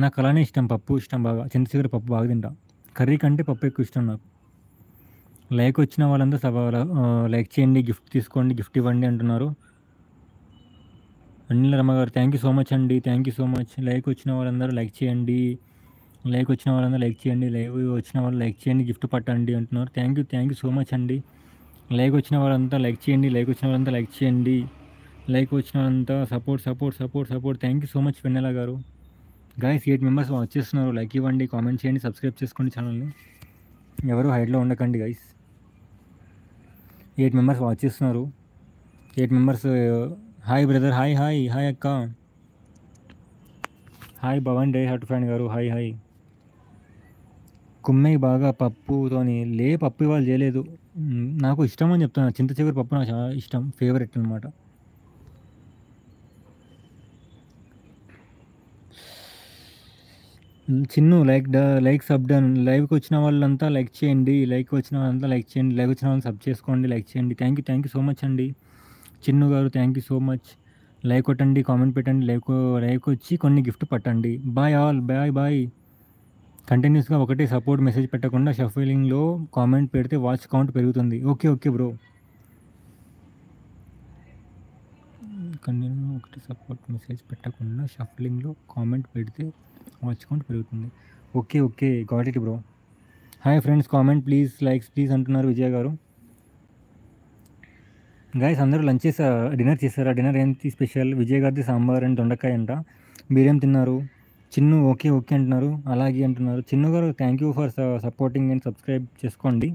నాకు అలానే ఇష్టం, పప్పు ఇష్టం బాగా. చింతచిగురు పప్పు బాగా తింటా. కర్రీ కంటే పప్పు ఎక్కువ ఇష్టం నాకు. లైక్ వచ్చిన వాళ్ళంతా లైక్ చేయండి, గిఫ్ట్ తీసుకోండి, గిఫ్ట్ ఇవ్వండి అంటున్నారు. అనిల్ రమ్మ గారు థ్యాంక్ యూ సో మచ్ అండి, thank you so much. Like వచ్చిన వాళ్ళందరూ లైక్ చేయండి, లైక్ వచ్చిన వాళ్ళందరూ లైక్ చేయండి, లైవ్ వచ్చిన వాళ్ళు లైక్ చేయండి, గిఫ్ట్ పట్టండి అంటున్నారు. థ్యాంక్ యూ సో మచ్ అండి. లైక్ వచ్చిన వాళ్ళంతా లైక్ చేయండి, లైక్ వచ్చిన వాళ్ళంతా లైక్ చేయండి, లైక్ వచ్చిన వాళ్ళంతా support. Thank you so much Vennela గారు. గైస్ 8 మెంబర్స్ వచ్చేస్తున్నారు. లైక్ ఇవ్వండి, కామెంట్ చేయండి, సబ్స్క్రైబ్ చేసుకోండి ఛానల్ని. ఎవరు హైడ్లో ఉండకండి గైస్. 8 మెంబర్స్ వాచ్ చేస్తున్నారు. 8 మెంబర్స్. హాయ్ బ్రదర్, హాయ్ అక్క, hi Bhavan die hard fan గారు, హాయ్. కుమ్మయ్య బాగా పప్పుతోని పప్పు ఇవాళ చేయలేదు. నాకు ఇష్టం అని చెప్తున్నా. చింత చిగురు పప్పు నాకు చాలా ఇష్టం, ఫేవరెట్ అనమాట. Chinnu like sub done. లైవ్కి వచ్చిన వాళ్ళంతా లైక్ చేయండి, లైక్ వచ్చిన వాళ్ళంతా లైక్ చేయండి, లైక్ వచ్చిన వాళ్ళని సబ్ చేసుకోండి, లైక్ చేయండి. థ్యాంక్ యూ సో మచ్ అండి. చిన్ను గారు thank you so much. Like కొట్టండి, కామెంట్ పెట్టండి, లైక్ వచ్చి కొన్ని గిఫ్ట్ పట్టండి. Bye all, bye. కంటిన్యూస్గా ఒకటే సపోర్ట్ మెసేజ్ పెట్టకుండా షఫలింగ్లో కామెంట్ పెడితే వాచ్ కౌంట్ పెరుగుతుంది. Okay bro. కంటిన్యూ ఒకటి సపోర్ట్ మెసేజ్ పెట్టకుండా షఫలింగ్లో కామెంట్ పెడితే వాచ్ కౌంట్ పెరుగుతుంది. Okay got it bro. Hi friends, comment please, likes please అంటున్నారు విజయ్ గారు. గైస్ అందరూ లంచ్ చేసారా, డిన్నర్ చేశారా? డిన్నర్ ఏంటి స్పెషల్? విజయ్ గారిది సాంబార్ అండ్ దొండకాయ అంట. మీరేం తిన్నారు? చిన్ను ఓకే అంటున్నారు, అలాగే అంటున్నారు. చిన్ను గారు thank you for supporting and subscribe చేసుకోండి.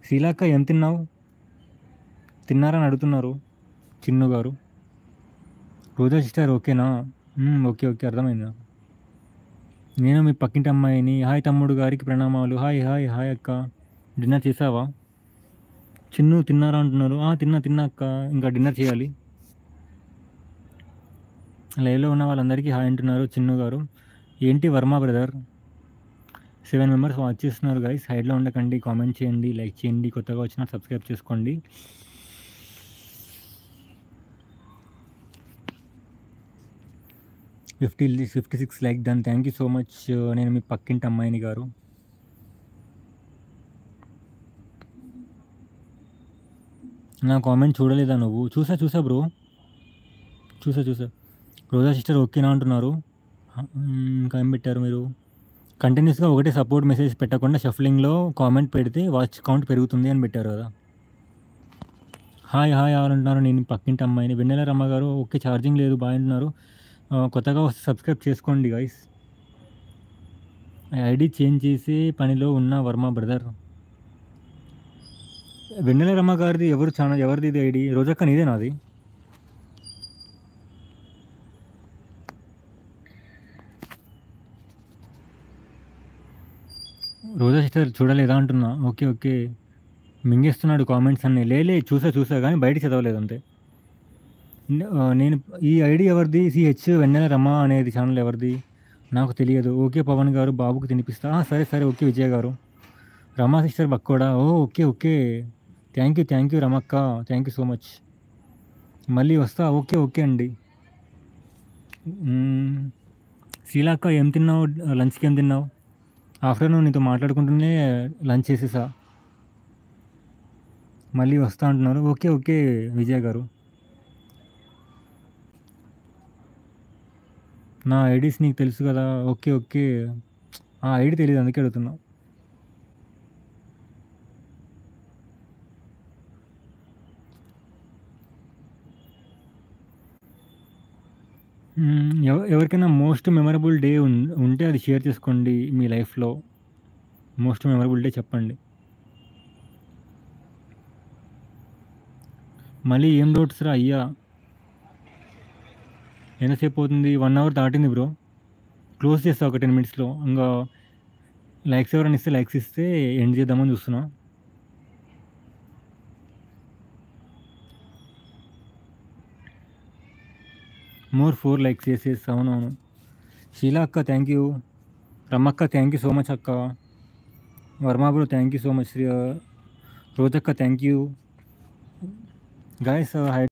శీలాక్క ఏం తిన్నావు? తిన్నారని అడుగుతున్నారు చిన్ను గారు. రోజా సిస్టర్ ఓకేనా? ఓకే అర్థమైందా. నేను మీ పక్కింటి అమ్మాయిని. హాయ్ తమ్ముడు గారికి ప్రణామాలు. హాయ్ అక్క. డిన్నర్ చేసావా? చిన్ను తిన్నారా అంటున్నారు. తిన్నా అక్క, ఇంకా డిన్నర్ చేయాలి. లైవ్లో ఉన్న వాళ్ళందరికీ హాయ్ అంటున్నారు చిన్ను గారు. ఏంటి వర్మ బ్రదర్? 7 మెంబర్స్ వాచ్ చేస్తున్నారు గైస్. హైడ్లో ఉండకండి, కామెంట్ చేయండి, లైక్ చేయండి, కొత్తగా వచ్చిన సబ్స్క్రైబ్ చేసుకోండి. 56 like done. Thank you so much. నేను మీ పక్కింటి అమ్మాయిని గారు. నా కామెంట్ చూడలేదా నువ్వు? చూసా బ్రో, చూసా. రోజా సిస్టర్ ఓకేనా అంటున్నారు. ఇంకా ఏం పెట్టారు మీరు? కంటిన్యూస్గా ఒకటే సపోర్ట్ మెసేజ్ పెట్టకుండా షఫలింగ్లో కామెంట్ పెడితే వాచ్ కౌంట్ పెరుగుతుంది అని పెట్టారు కదా. హాయ్ అంటున్నారు. నేను పక్కింటి అమ్మాయిని. వెన్నెల రమ్మ గారు ఓకే, ఛార్జింగ్ లేదు బాయ్ అంటున్నారు. కొత్తగా వస్తే సబ్స్క్రైబ్ చేసుకోండి గైస్. ఐడి చేంజ్ చేసి పనిలో ఉన్న వర్మ బ్రదర్. వెన్నెల రమ్మ గారిది ఎవరిది ఇది ఐడి? రోజక్క నీదే నాది? రోజా సిస్టర్ చూడలేదా అంటున్నా. ఓకే మింగేస్తున్నాడు కామెంట్స్ అన్నీ. చూసా కానీ బయట చదవలేదు అంతే. నేను ఈ ఐడి ఎవరిది? సిహెచ్ వెన్నెల రమ అనేది ఛానల్ ఎవరిది నాకు తెలియదు. ఓకే పవన్ గారు, బాబుకు తినిపిస్తా. సరే ఓకే విజయ్ గారు. రమా సిస్టర్ బక్కోడా? ఓకే. థ్యాంక్ యూ రమక్క, థ్యాంక్ యూ సో మచ్. మళ్ళీ వస్తా. ఓకే అండి. శీలాక్క ఏం తిన్నావు? లంచ్కి ఏం తిన్నావు? ఆఫ్టర్నూన్ నీతో మాట్లాడుకుంటూనే లంచ్ చేసేసా. మళ్ళీ వస్తా అంటున్నారు. ఓకే విజయ్ గారు. నా ఐడీస్ నీకు తెలుసు కదా. ఓకే ఆ ఐడి తెలియదు, అందుకే అడుగుతున్నా. ఎవరికైనా మోస్ట్ మెమరబుల్ డే ఉంటే అది షేర్ చేసుకోండి. మీ లైఫ్లో మోస్ట్ మెమరబుల్ డే చెప్పండి. మళ్ళీ ఏం డౌట్స్ రా అయ్యా? ఎంతసేపు అవుతుంది? 1 అవర్ దాటింది బ్రో. క్లోజ్ చేస్తా ఒక 10 మినిట్స్లో. ఇంకా లైక్స్ ఎవరైనా ఇస్తే లైక్స్ ఇస్తే ఎండ్ చేద్దామని చూస్తున్నా. మోర్ 4 లైక్స్ చేసేసి. అవునవును. శీలా అక్క థ్యాంక్ యూ. రమ్మక్క థ్యాంక్ యూ సో మచ్ అక్క. Varma bro thank you so much. రోజక్క థ్యాంక్ యూ. గాయస్